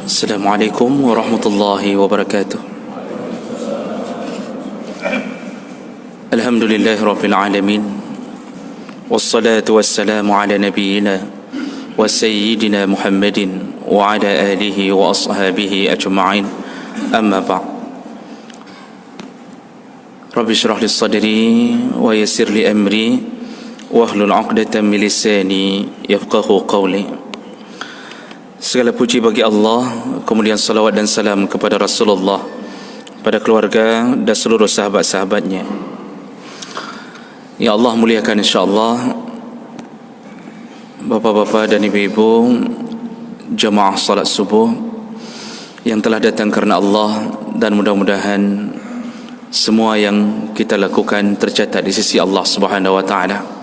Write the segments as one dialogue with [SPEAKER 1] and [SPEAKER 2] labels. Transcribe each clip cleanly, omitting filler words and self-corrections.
[SPEAKER 1] Assalamualaikum warahmatullahi wabarakatuh. Alhamdulillahi rabbil alamin. Wassalatu wassalamu ala nabiyyina wa sayyidina Muhammadin wa ala alihi wa ashabihi ajma'in. Amma ba'd. Rabbi shrah li sadri wa yassir li amri wahlul 'uqdatam min lisani yafqahu qawli. Segala puji bagi Allah, kemudian salawat dan salam kepada Rasulullah, pada keluarga dan seluruh sahabat-sahabatnya. Ya Allah muliakan insyaAllah bapa-bapa dan ibu-ibu jemaah salat subuh yang telah datang kerana Allah, dan mudah-mudahan semua yang kita lakukan tercatat di sisi Allah Subhanahu wa ta'ala.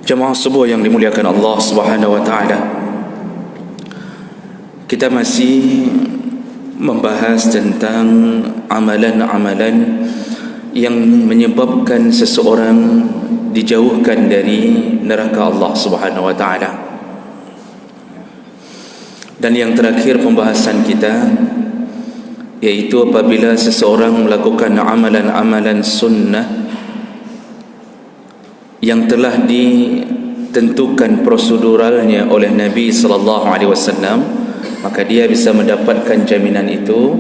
[SPEAKER 1] Jemaah subuh yang dimuliakan Allah Subhanahu wa ta'ala, kita masih membahas tentang amalan-amalan yang menyebabkan seseorang dijauhkan dari neraka Allah Subhanahu wa ta'ala. Dan yang terakhir pembahasan kita yaitu apabila seseorang melakukan amalan-amalan sunnah yang telah ditentukan proseduralnya oleh Nabi sallallahu alaihi wasallam, maka dia bisa mendapatkan jaminan itu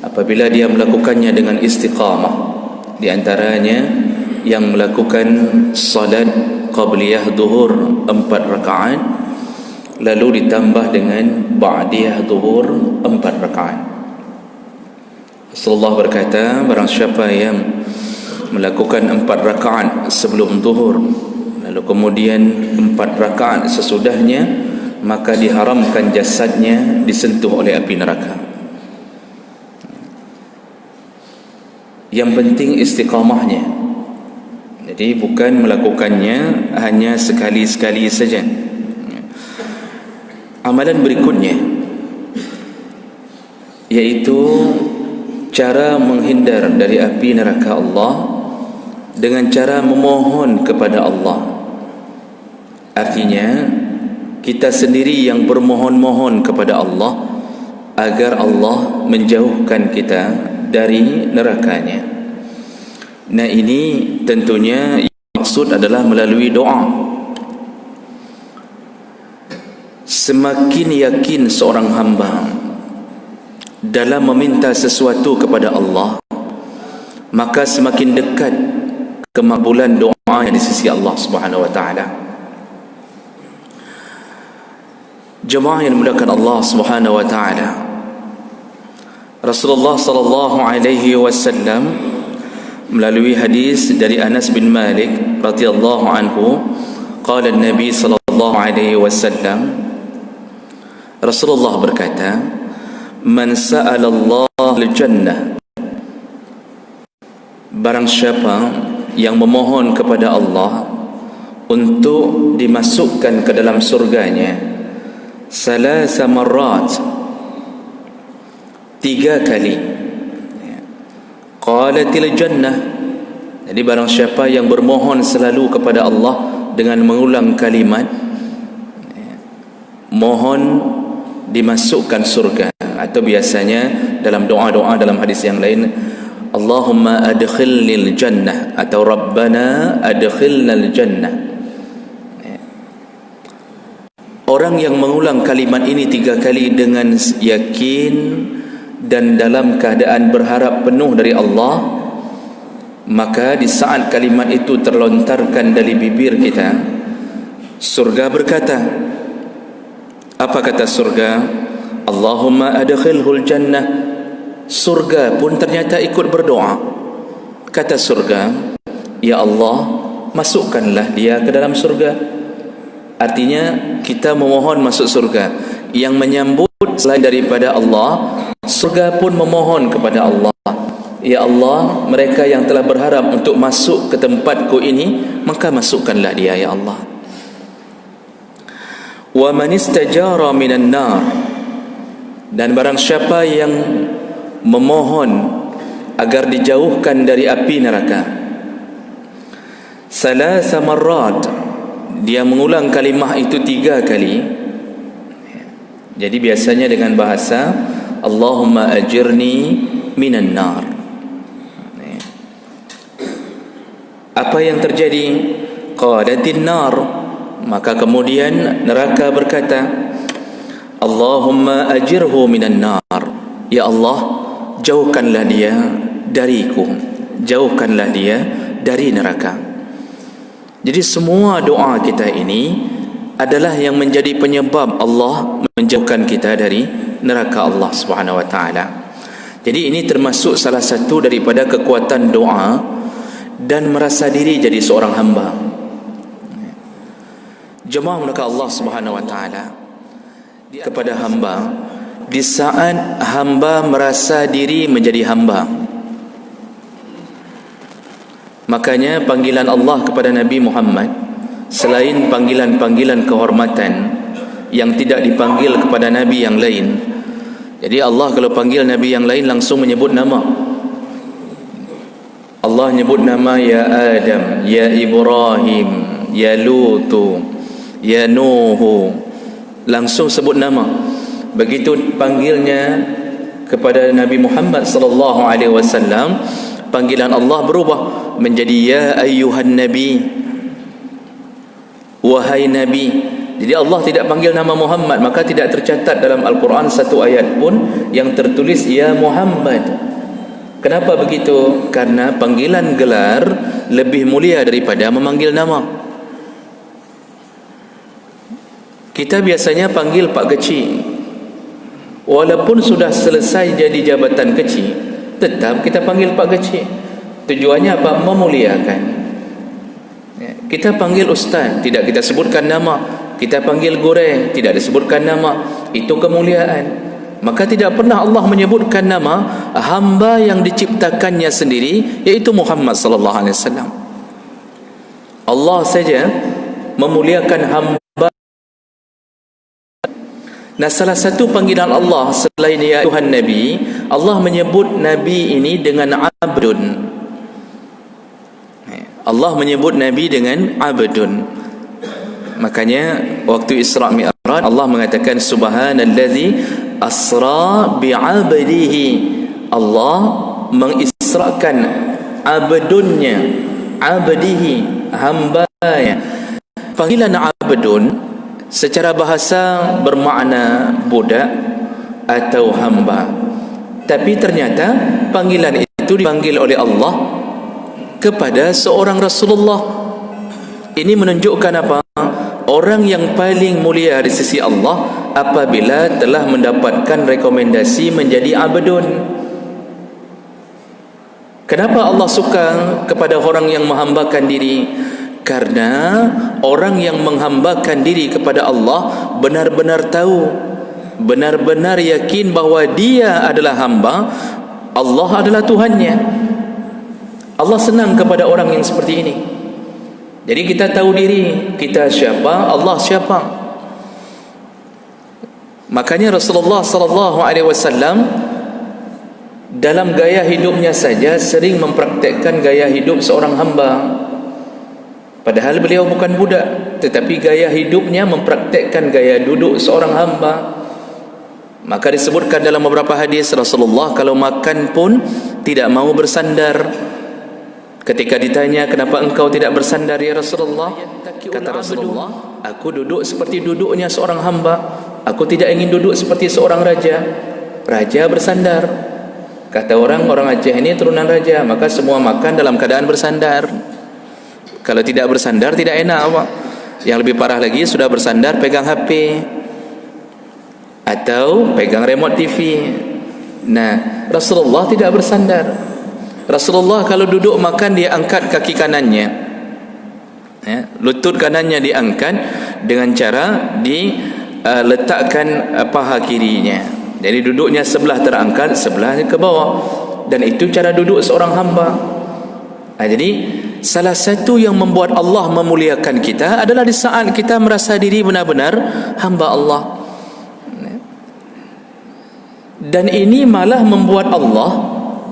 [SPEAKER 1] apabila dia melakukannya dengan istiqamah. Di antaranya yang melakukan salat qabliyah zuhur 4 rakaat lalu ditambah dengan ba'diyah zuhur 4 rakaat. Rasulullah berkata, barang siapa yang melakukan 4 rakaat sebelum zuhur lalu kemudian 4 rakaat sesudahnya, maka diharamkan jasadnya disentuh oleh api neraka. Yang penting istiqamahnya. Jadi bukan melakukannya hanya sekali-sekali saja. Amalan berikutnya yaitu cara menghindar dari api neraka Allah dengan cara memohon kepada Allah. Artinya kita sendiri yang bermohon-mohon kepada Allah agar Allah menjauhkan kita dari nerakanya. Nah, ini tentunya maksud adalah melalui doa. Semakin yakin seorang hamba dalam meminta sesuatu kepada Allah, maka semakin dekat kemakbulan doa di sisi Allah Subhanahu wa ta'ala. Jemaah yang dimuliakan Allah Subhanahu wa ta'ala, Rasulullah sallallahu alaihi wasallam melalui hadis dari Anas bin Malik radhiyallahu anhu, qala an-nabi sallallahu alaihi wasallam, Rasulullah berkata, man sa'ala Allah al-jannah, barang siapa yang memohon kepada Allah untuk dimasukkan ke dalam surganya salasa marrat, 3 kali. Qalatil jannah, jadi barang siapa yang bermohon selalu kepada Allah dengan mengulang kalimat mohon dimasukkan surga, atau biasanya dalam doa-doa dalam hadis yang lain, Allahumma adkhilnil jannah, atau Rabbana adkhilnal jannah. Orang yang mengulang kalimat ini 3 kali dengan yakin dan dalam keadaan berharap penuh dari Allah, maka di saat kalimat itu terlontarkan dari bibir kita, surga berkata, apa kata surga? Allahumma adkhilhul jannah. Surga pun ternyata ikut berdoa. Kata surga, ya Allah, masukkanlah dia ke dalam surga. Artinya kita memohon masuk surga. Yang menyambut selain daripada Allah, surga pun memohon kepada Allah, ya Allah, mereka yang telah berharap untuk masuk ke tempatku ini, maka masukkanlah dia ya Allah. Wa man istajara minan nar, dan barang siapa yang memohon agar dijauhkan dari api neraka, Salasa marrat, dia mengulang kalimah itu 3 kali. Jadi biasanya dengan bahasa Allahumma ajirni minan nar. Apa yang terjadi? Qalatin nar, maka kemudian neraka berkata, Allahumma ajirhu minan nar. Ya Allah, jauhkanlah dia dariku, jauhkanlah dia dari neraka. Jadi semua doa kita ini adalah yang menjadi penyebab Allah menjauhkan kita dari neraka Allah Subhanahu wa taala. Jadi ini termasuk salah satu daripada kekuatan doa dan merasa diri jadi seorang hamba. Jemaah mereka Allah Subhanahu wa taala kepada hamba di saat hamba merasa diri menjadi hamba. Makanya panggilan Allah kepada Nabi Muhammad, selain panggilan-panggilan kehormatan yang tidak dipanggil kepada Nabi yang lain. Jadi Allah kalau panggil Nabi yang lain langsung menyebut nama. Allah menyebut nama, ya Adam, ya Ibrahim, ya Lutu, ya Nuhu, langsung sebut nama. Begitu panggilnya kepada Nabi Muhammad sallallahu alaihi wasallam, panggilan Allah berubah menjadi ya ayyuhan nabi, wahai nabi. Jadi Allah tidak panggil nama Muhammad, maka tidak tercatat dalam Al-Quran satu ayat pun yang tertulis ya Muhammad. Kenapa begitu? Karena panggilan gelar lebih mulia daripada memanggil nama. Kita biasanya panggil Pak Kecil, walaupun sudah selesai jadi jabatan kecil, tetap kita panggil Pak Kecil. Tujuannya apa? Memuliakan. Kita panggil Ustaz, tidak kita sebutkan nama. Kita panggil Goreng, tidak disebutkan nama. Itu kemuliaan. Maka tidak pernah Allah menyebutkan nama hamba yang diciptakannya sendiri, yaitu Muhammad sallallahu alaihi wasallam. Allah saja memuliakan hamba. Nah, salah satu panggilan Allah selain ya Tuhan Nabi, Allah menyebut Nabi ini dengan abdun. Allah menyebut Nabi dengan abdun. Makanya waktu Isra Mi'raj Allah mengatakan subhanallazi asra bi'abdihi. Allah mengisrakan abdunnya, abdihi, hambanya. Panggilan abdun secara bahasa bermakna budak atau hamba, tapi ternyata panggilan itu dipanggil oleh Allah kepada seorang Rasulullah. Ini menunjukkan apa? Orang yang paling mulia di sisi Allah apabila telah mendapatkan rekomendasi menjadi abdun. Kenapa Allah suka kepada orang yang menghambakan diri? Karena orang yang menghambakan diri kepada Allah benar-benar tahu, benar-benar yakin bahawa dia adalah hamba, Allah adalah Tuhannya. Allah senang kepada orang yang seperti ini. Jadi kita tahu diri kita siapa, Allah siapa. Makanya Rasulullah sallallahu alaihi wasallam dalam gaya hidupnya saja sering mempraktekkan gaya hidup seorang hamba. Padahal beliau bukan budak, tetapi gaya hidupnya mempraktekkan gaya duduk seorang hamba. Maka disebutkan dalam beberapa hadis Rasulullah kalau makan pun tidak mau bersandar. Ketika ditanya, kenapa engkau tidak bersandar ya Rasulullah? Kata Rasulullah, aku duduk seperti duduknya seorang hamba. Aku tidak ingin duduk seperti seorang raja. Raja bersandar. Kata orang Aceh ini turunan raja, maka semua makan dalam keadaan bersandar. Kalau tidak bersandar tidak enak apa? Yang lebih parah lagi, sudah bersandar pegang HP atau pegang remote TV. Nah, Rasulullah tidak bersandar. Rasulullah kalau duduk makan dia angkat kaki kanannya, ya, lutut kanannya diangkat dengan cara diletakkan paha kirinya. Jadi duduknya sebelah terangkat, sebelah ke bawah, dan itu cara duduk seorang hamba. Jadi salah satu yang membuat Allah memuliakan kita adalah di saat kita merasa diri benar-benar hamba Allah. Dan ini malah membuat Allah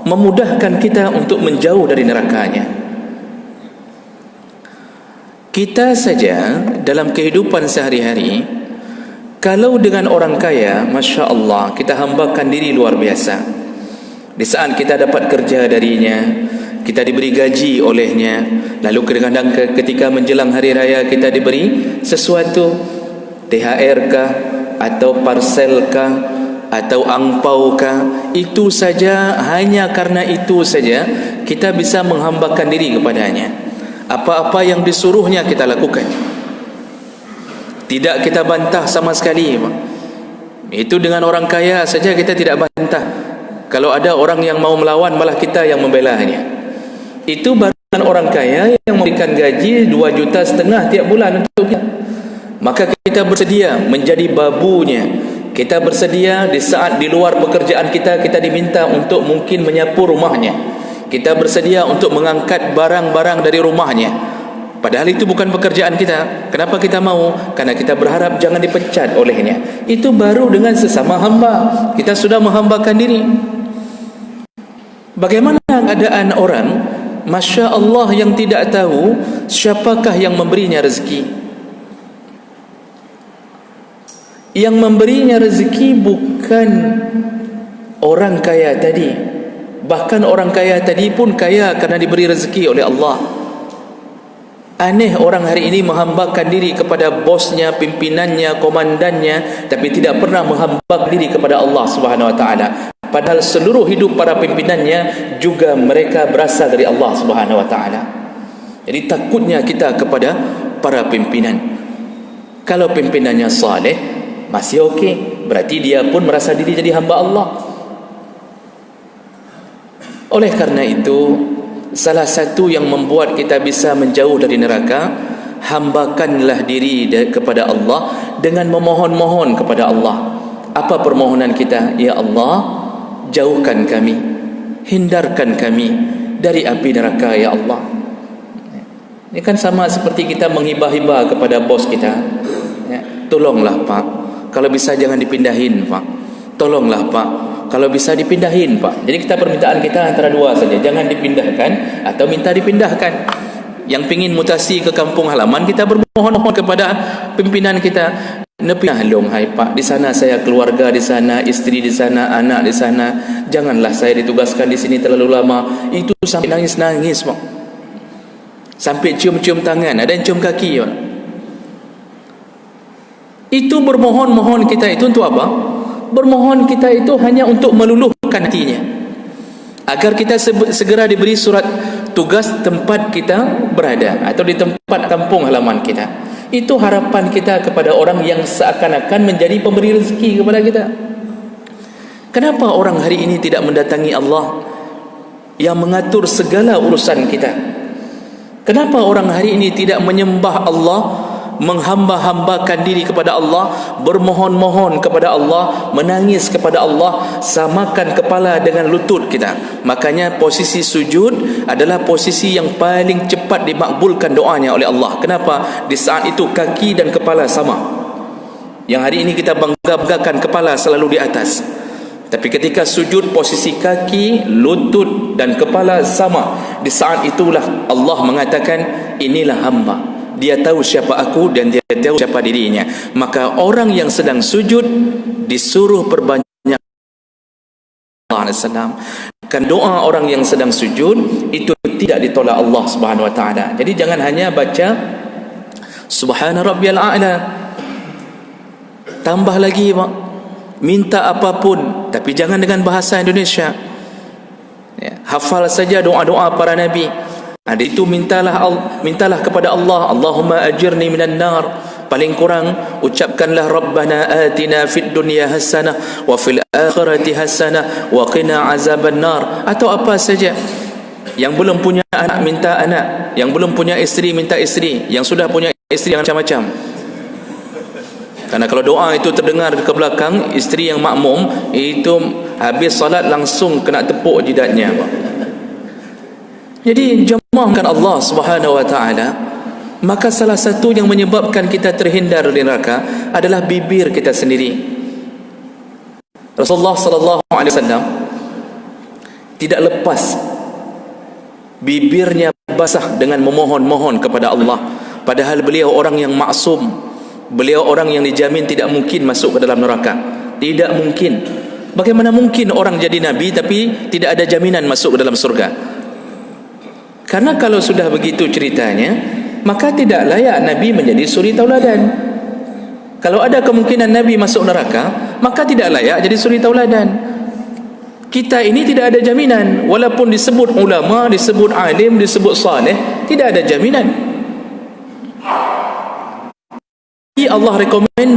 [SPEAKER 1] memudahkan kita untuk menjauh dari nerakanya. Kita saja dalam kehidupan sehari-hari, kalau dengan orang kaya, Masya Allah, kita hambakan diri luar biasa. Di saat kita dapat kerja darinya, kita diberi gaji olehnya, lalu kadang-kadang ketika menjelang hari raya kita diberi sesuatu, THR kah, atau parcel kah, atau angpau kah, itu saja, hanya karena itu saja kita bisa menghambakan diri kepadanya. Apa-apa yang disuruhnya kita lakukan, tidak kita bantah sama sekali. Itu dengan orang kaya saja kita tidak bantah. Kalau ada orang yang mau melawan, malah kita yang membelanya. Itu baru dengan orang kaya yang memberikan gaji 2,5 juta tiap bulan untuk kita. Maka kita bersedia menjadi babunya. Kita bersedia di saat di luar pekerjaan kita, kita diminta untuk mungkin menyapu rumahnya. Kita bersedia untuk mengangkat barang-barang dari rumahnya, padahal itu bukan pekerjaan kita. Kenapa kita mau? Karena kita berharap jangan dipecat olehnya. Itu baru dengan sesama hamba kita sudah menghambakan diri. Bagaimana keadaan orang, Masya Allah, yang tidak tahu siapakah yang memberinya rezeki? Yang memberinya rezeki bukan orang kaya tadi. Bahkan orang kaya tadi pun kaya karena diberi rezeki oleh Allah. Aneh orang hari ini menghambakan diri kepada bosnya, pimpinannya, komandannya, tapi tidak pernah menghambakan diri kepada Allah Subhanahu Wa Taala. Padahal seluruh hidup para pimpinannya juga mereka berasal dari Allah Subhanahu Wa Taala. Jadi takutnya kita kepada para pimpinan. Kalau pimpinannya saleh, masih okey, berarti dia pun merasa diri jadi hamba Allah. Oleh karena itu, salah satu yang membuat kita bisa menjauh dari neraka, hambakanlah diri kepada Allah dengan memohon-mohon kepada Allah. Apa permohonan kita? Ya Allah, jauhkan kami, hindarkan kami dari api neraka, ya Allah. Ini kan sama seperti kita menghibah-hibah kepada bos kita, ya, tolonglah Pak, kalau bisa jangan dipindahin Pak, tolonglah Pak, kalau bisa dipindahin Pak. Jadi kita permintaan kita antara dua saja, jangan dipindahkan atau minta dipindahkan. Yang pingin mutasi ke kampung halaman, kita bermohon-mohon kepada pimpinan kita, nepindah long hai Pak, di sana saya keluarga, di sana istri, di sana anak, di sana, janganlah saya ditugaskan di sini terlalu lama. Itu sampai nangis-nangis Pak, sampai cium-cium tangan, ada yang cium kaki Pak. Itu bermohon-mohon kita itu untuk apa? Bermohon kita itu hanya untuk meluluhkan hatinya, agar kita segera diberi surat tugas tempat kita berada atau di tempat kampung halaman kita. Itu harapan kita kepada orang yang seakan-akan menjadi pemberi rezeki kepada kita. Kenapa orang hari ini tidak mendatangi Allah yang mengatur segala urusan kita? Kenapa orang hari ini tidak menyembah Allah, menghamba-hambakan diri kepada Allah, bermohon-mohon kepada Allah, menangis kepada Allah, samakan kepala dengan lutut kita? Makanya posisi sujud adalah posisi yang paling cepat dimakbulkan doanya oleh Allah. Kenapa? Di saat itu kaki dan kepala sama. Yang hari ini kita bangga-banggakan kepala selalu di atas, tapi ketika sujud posisi kaki, lutut dan kepala sama. Di saat itulah Allah mengatakan, inilah hamba, dia tahu siapa aku dan dia tahu siapa dirinya. Maka orang yang sedang sujud disuruh perbanyak kan doa. Orang yang sedang sujud itu tidak ditolak Allah Subhanahu Wa Taala. Jadi jangan hanya baca Subhana Rabbiyal A'la, tambah lagi Pak, minta apapun, tapi jangan dengan bahasa Indonesia, ya, hafal saja doa-doa para nabi. Ada itu mintalah kepada Allah, Allahumma ajirni minan nar. Paling kurang ucapkanlah Rabbana atina fid dunya hasanah wa fil akhirati hasanah wa qina azaban nar. Atau apa saja. Yang belum punya anak minta anak, yang belum punya isteri minta isteri, yang sudah punya isteri macam-macam. Karena kalau doa itu terdengar ke belakang, isteri yang makmum itu habis salat langsung kena tepuk jidatnya. Jadi jemaahkan Allah Subhanahu Wa Taala. Maka salah satu yang menyebabkan kita terhindar dari neraka adalah bibir kita sendiri. Rasulullah sallallahu alaihi wasallam tidak lepas bibirnya basah dengan memohon-mohon kepada Allah. padahal beliau orang yang maksum, beliau orang yang dijamin tidak mungkin masuk ke dalam neraka. Tidak mungkin. Bagaimana mungkin orang jadi nabi tapi tidak ada jaminan masuk ke dalam surga? Karena kalau sudah begitu ceritanya, maka tidak layak nabi menjadi suri tauladan. Kalau ada kemungkinan nabi masuk neraka, maka tidak layak jadi suri tauladan. Kita ini tidak ada jaminan, walaupun disebut ulama, disebut alim, disebut saleh, tidak ada jaminan. Allah rekomend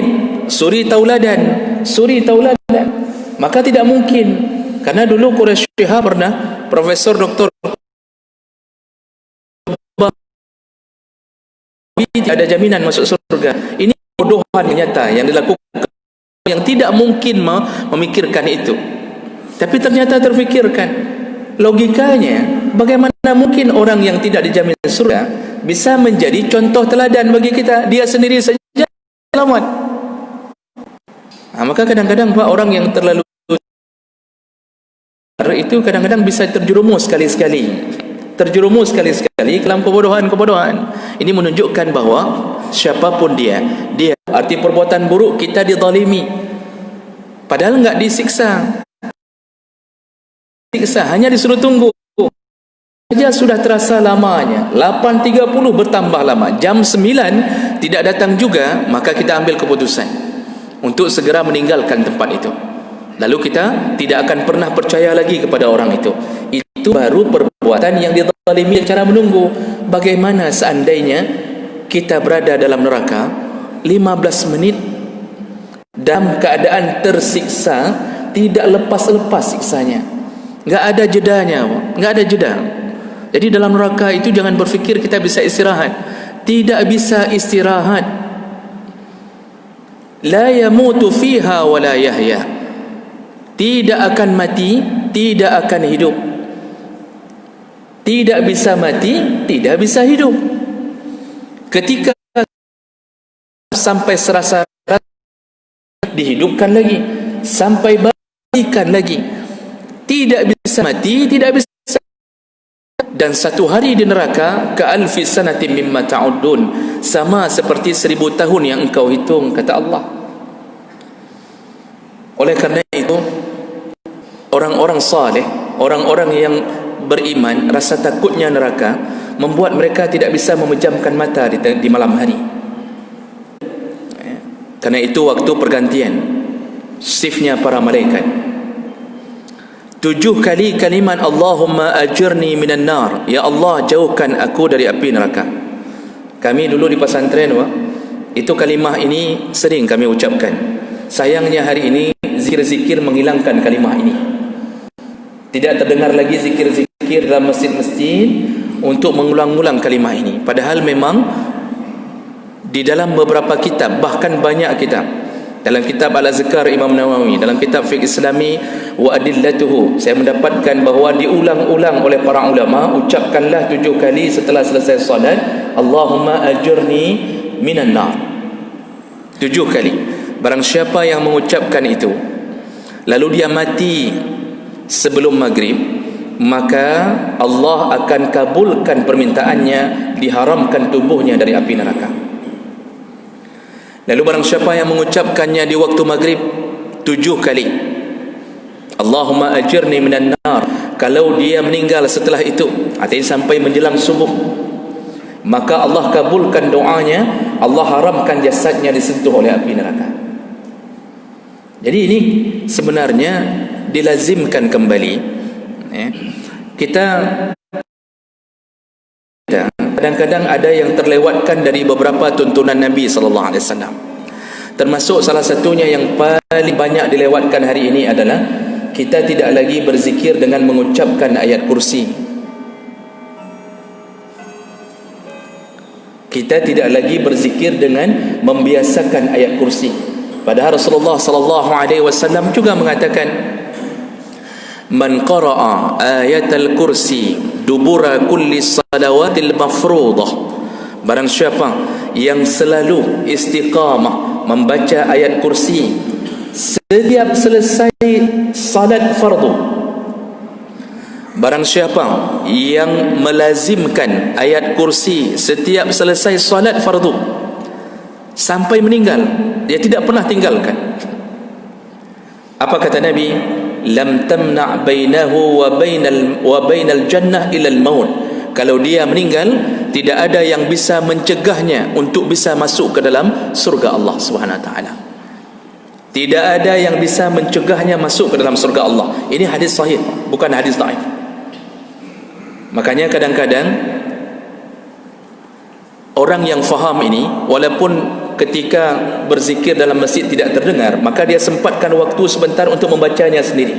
[SPEAKER 1] suri tauladan, suri tauladan. Maka tidak mungkin. Karena dulu Quraisy Shihab pernah, Profesor Dr. tidak ada jaminan masuk surga. Ini bodohan nyata yang dilakukan, yang tidak mungkin memikirkan itu. Tapi ternyata terfikirkan. Logikanya, bagaimana mungkin orang yang tidak dijamin surga bisa menjadi contoh teladan bagi kita? Dia sendiri saja selamat. Maka kadang-kadang Pak, orang yang terlalu itu kadang-kadang bisa terjerumus sekali-sekali. Terjerumus sekali-sekali dalam kebodohan-kebodohan. Ini menunjukkan bahawa siapapun dia arti perbuatan buruk kita dizalimi. Padahal enggak disiksa. Hanya disuruh tunggu saja sudah terasa lamanya. 8.30 bertambah lama, jam 9 tidak datang juga, maka kita ambil keputusan untuk segera meninggalkan tempat itu. Lalu kita tidak akan pernah percaya lagi kepada orang itu. Itu baru perbuatan yang dizalimi cara menunggu. Bagaimana seandainya kita berada dalam neraka 15 menit dalam keadaan tersiksa, tidak lepas-lepas siksanya, enggak ada jedanya, enggak ada jeda. Jadi dalam neraka itu jangan berfikir kita bisa istirahat. Tidak bisa istirahat. La yamutu fiha wa la yahya. Tidak akan mati, tidak akan hidup. Tidak bisa mati, tidak bisa hidup. Ketika sampai serasa dihidupkan lagi, sampai balikan lagi. Tidak bisa mati, tidak bisa. Dan satu hari di neraka ka alfi sanatin mimma ta'uddun, sama seperti 1000 tahun yang engkau hitung, kata Allah. Oleh kerana itu, orang-orang saleh, orang-orang yang beriman, rasa takutnya neraka membuat mereka tidak bisa memejamkan mata di malam hari. Karena itu waktu pergantian shiftnya para malaikat, 7 kali kalimat Allahumma ajirni minan nar, ya Allah jauhkan aku dari api neraka. Kami dulu di pesantren itu kalimah ini sering kami ucapkan. Sayangnya hari ini zikir-zikir menghilangkan kalimah ini. Tidak terdengar lagi zikir-zikir dalam masjid-masjid untuk mengulang-ulang kalimah ini. Padahal memang di dalam beberapa kitab, bahkan banyak kitab, dalam kitab Al-Azkar Imam Nawawi, dalam kitab Fiqh Islami wa Adillatuhu, saya mendapatkan bahawa diulang-ulang oleh para ulama, ucapkanlah 7 kali setelah selesai salat, Allahumma ajurni minan nar, 7 kali. Barang siapa yang mengucapkan itu lalu dia mati sebelum maghrib, maka Allah akan kabulkan permintaannya, diharamkan tubuhnya dari api neraka. Lalu barang siapa yang mengucapkannya di waktu maghrib 7 kali, Allahumma ajirni minan nar, kalau dia meninggal setelah itu, artinya sampai menjelang subuh, maka Allah kabulkan doanya, Allah haramkan jasadnya disentuh oleh api neraka. Jadi ini sebenarnya dilazimkan kembali. Kita kadang-kadang ada yang terlewatkan dari beberapa tuntunan Nabi SAW. Termasuk salah satunya yang paling banyak dilewatkan hari ini adalah kita tidak lagi berzikir dengan mengucapkan ayat kursi. Kita tidak lagi berzikir dengan membiasakan ayat kursi. Padahal Rasulullah SAW juga mengatakan, man qara'a ayatal kursi dubura kulli salawatil mafruḍah, barang siapa yang selalu istiqamah membaca ayat kursi setiap selesai salat fardu, Barang siapa yang melazimkan ayat kursi setiap selesai solat fardu sampai meninggal, dia tidak pernah tinggalkan. Apa kata Nabi? Lam tamna' bainahu wa bainal jannah illa al-maut. Kalau dia meninggal, tidak ada yang bisa mencegahnya untuk bisa masuk ke dalam surga Allah Subhanahu wa taala. Tidak ada yang bisa mencegahnya masuk ke dalam surga Allah. Ini hadis sahih, bukan hadis dhaif. Makanya kadang-kadang orang yang faham ini, walaupun ketika berzikir dalam masjid tidak terdengar, maka dia sempatkan waktu sebentar untuk membacanya sendiri.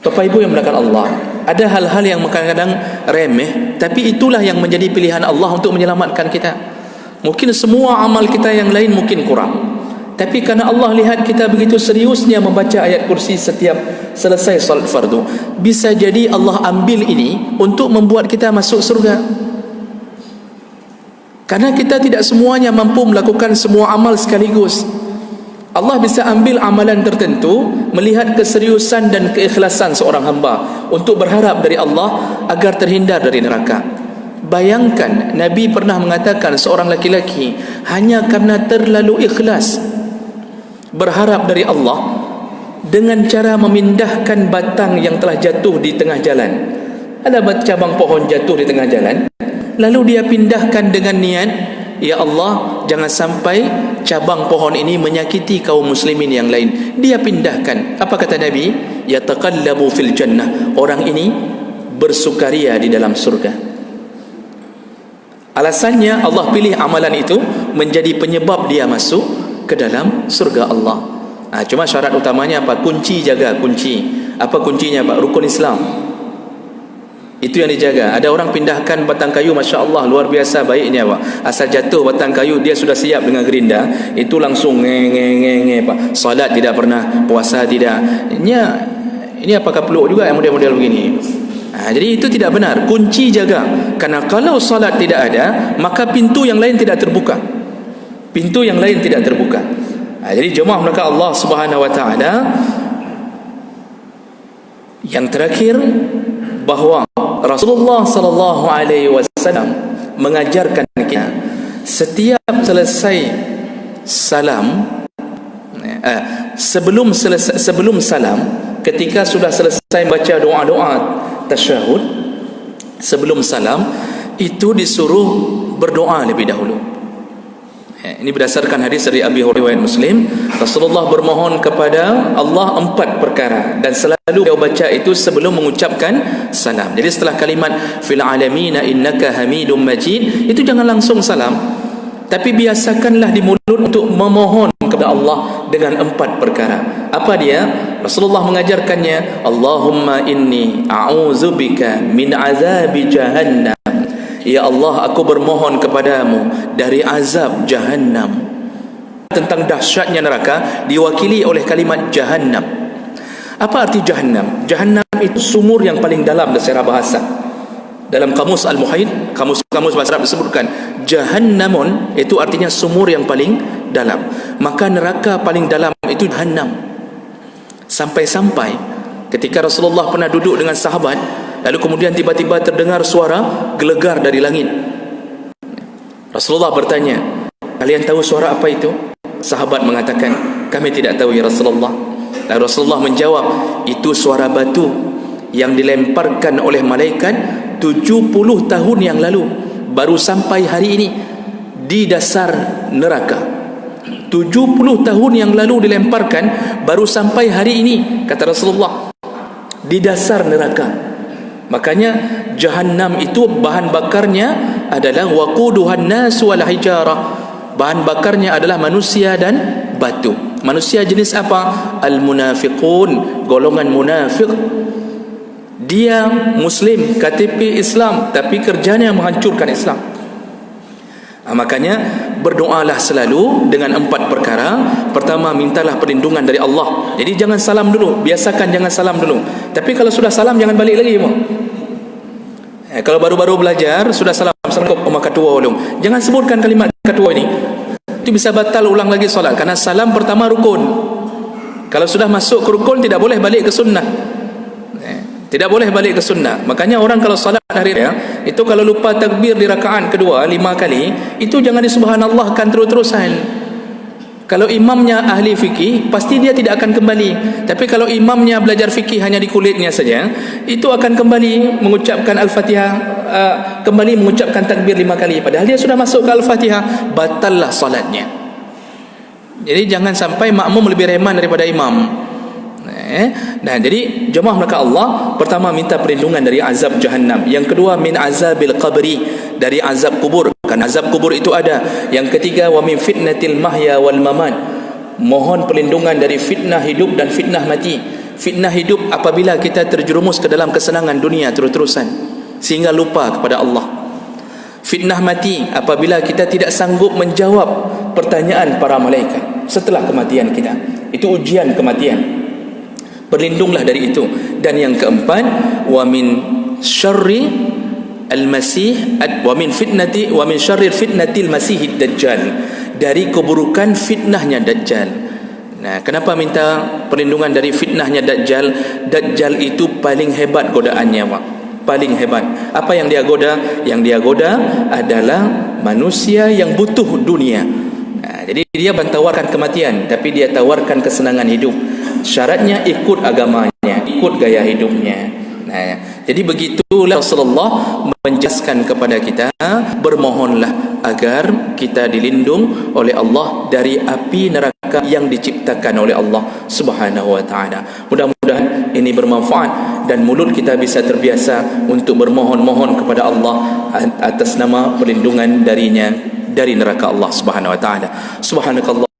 [SPEAKER 1] Bapak Ibu yang dimuliakan Allah, ada hal-hal yang kadang-kadang remeh, tapi itulah yang menjadi pilihan Allah untuk menyelamatkan kita. Mungkin semua amal kita yang lain mungkin kurang, tapi karena Allah lihat kita begitu seriusnya membaca ayat kursi setiap selesai salat fardu, bisa jadi Allah ambil ini untuk membuat kita masuk surga. Karena kita tidak semuanya mampu melakukan semua amal sekaligus. Allah bisa ambil amalan tertentu melihat keseriusan dan keikhlasan seorang hamba untuk berharap dari Allah agar terhindar dari neraka. Bayangkan, Nabi pernah mengatakan seorang laki-laki hanya karena terlalu ikhlas berharap dari Allah dengan cara memindahkan batang yang telah jatuh di tengah jalan. Ada cabang pohon jatuh di tengah jalan, lalu dia pindahkan dengan niat, ya Allah, jangan sampai cabang pohon ini menyakiti kaum muslimin yang lain. Dia pindahkan. Apa kata Nabi? Yataqallabu fil jannah. Orang ini bersukaria di dalam surga. Alasannya Allah pilih amalan itu menjadi penyebab dia masuk ke dalam surga Allah. Cuma syarat utamanya apa? Kunci, jaga kunci. Apa kuncinya Pak? Rukun Islam. Itu yang dijaga. Ada orang pindahkan batang kayu, Masya Allah, luar biasa baiknya Pak. Asal jatuh batang kayu, dia sudah siap dengan gerinda, itu langsung nge Pak. Salat tidak pernah, puasa tidak. Ini apakah peluk juga yang model-model begini? Jadi itu tidak benar. Kunci jaga. Karena kalau salat tidak ada, maka pintu yang lain tidak terbuka. Pintu yang lain tidak terbuka. Jadi jemaah mereka Allah Subhanahu wa taala, yang terakhir, bahawa Rasulullah sallallahu alaihi wasallam mengajarkan kita setiap selesai salam, sebelum salam, ketika sudah selesai baca doa-doa tasyahud, sebelum salam itu disuruh berdoa lebih dahulu. Ini berdasarkan hadis dari Abi Hurairah Muslim. Rasulullah bermohon kepada Allah 4 perkara, dan selalu dia baca itu sebelum mengucapkan salam. Jadi setelah kalimat fil alamina innaka hamidum majid, itu jangan langsung salam, tapi biasakanlah di mulut untuk memohon kepada Allah dengan 4 perkara. Apa dia? Rasulullah mengajarkannya, Allahumma inni a'udzubika min azabi jahannam. Ya Allah, aku bermohon kepadamu dari azab Jahannam. Tentang dahsyatnya neraka diwakili oleh kalimat Jahannam. Apa arti Jahannam? Jahannam itu sumur yang paling dalam secara bahasa. Dalam kamus Al-Muhit, kamus bahasa Arab disebutkan Jahannamun, itu artinya sumur yang paling dalam. Maka neraka paling dalam itu Jahannam. Sampai-sampai ketika Rasulullah pernah duduk dengan sahabat, lalu kemudian tiba-tiba terdengar suara gelegar dari langit. Rasulullah bertanya, kalian tahu suara apa itu? Sahabat mengatakan, kami tidak tahu ya Rasulullah. Lalu Rasulullah menjawab, itu suara batu yang dilemparkan oleh malaikat 70 tahun yang lalu, baru sampai hari ini di dasar neraka. 70 tahun yang lalu dilemparkan, baru sampai hari ini, kata Rasulullah, di dasar neraka. Makanya Jahannam itu bahan bakarnya adalah waquduhan nas wal hijarah. Bahan bakarnya adalah manusia dan batu. Manusia jenis apa? Al-munafiqun, golongan munafik. Dia muslim, KTP Islam, tapi kerjanya menghancurkan Islam. Makanya berdoalah selalu dengan 4 perkara. Pertama, mintalah perlindungan dari Allah. Jadi jangan salam dulu, biasakan jangan salam dulu. Tapi kalau sudah salam jangan balik lagi. Kalau baru-baru belajar sudah salam, assalamualaikum ketua ulum, jangan sebutkan kalimat ketua ini. Itu bisa batal ulang lagi solat, karena salam pertama rukun. Kalau sudah masuk ke rukun tidak boleh balik ke sunnah. Tidak boleh balik ke sunnah. Makanya orang kalau salat hari raya itu kalau lupa takbir di rakaat kedua 5 kali, itu jangan disubhanallahkan terus-terusan. Kalau imamnya ahli fikih, pasti dia tidak akan kembali. Tapi kalau imamnya belajar fikih hanya di kulitnya saja, itu akan kembali mengucapkan Al-Fatihah, kembali mengucapkan takbir 5 kali. Padahal dia sudah masuk ke Al-Fatihah, batallah salatnya. Jadi jangan sampai makmum lebih reman daripada imam. Nah, jadi jemaah maka Allah pertama minta perlindungan dari azab jahannam, yang kedua min azabil qabri, dari azab kubur, kan azab kubur itu ada. Yang ketiga wa min fitnatil mahya wal mamat, mohon perlindungan dari fitnah hidup dan fitnah mati. Fitnah hidup apabila kita terjerumus ke dalam kesenangan dunia terus-terusan sehingga lupa kepada Allah. Fitnah mati apabila kita tidak sanggup menjawab pertanyaan para malaikat setelah kematian kita. Itu ujian kematian. Berlindunglah dari itu. Dan yang keempat, wa min syarri al-masih wa min syarri fitnatil masihid dajjal, dari keburukan fitnahnya dajjal. Nah, kenapa minta perlindungan dari fitnahnya dajjal? Dajjal itu paling hebat godaannya, Pak. Paling hebat. Apa yang dia goda? Yang dia goda adalah manusia yang butuh dunia. Nah, jadi dia tawarkan kematian, tapi dia tawarkan kesenangan hidup. Syaratnya ikut agamanya, ikut gaya hidupnya. Nah, jadi begitulah Rasulullah menjelaskan kepada kita, bermohonlah agar kita dilindung oleh Allah dari api neraka yang diciptakan oleh Allah Subhanahu wa taala. Mudah-mudahan ini bermanfaat dan mulut kita bisa terbiasa untuk bermohon-mohon kepada Allah atas nama perlindungan darinya dari neraka Allah Subhanahu wa taala. Subhanakallah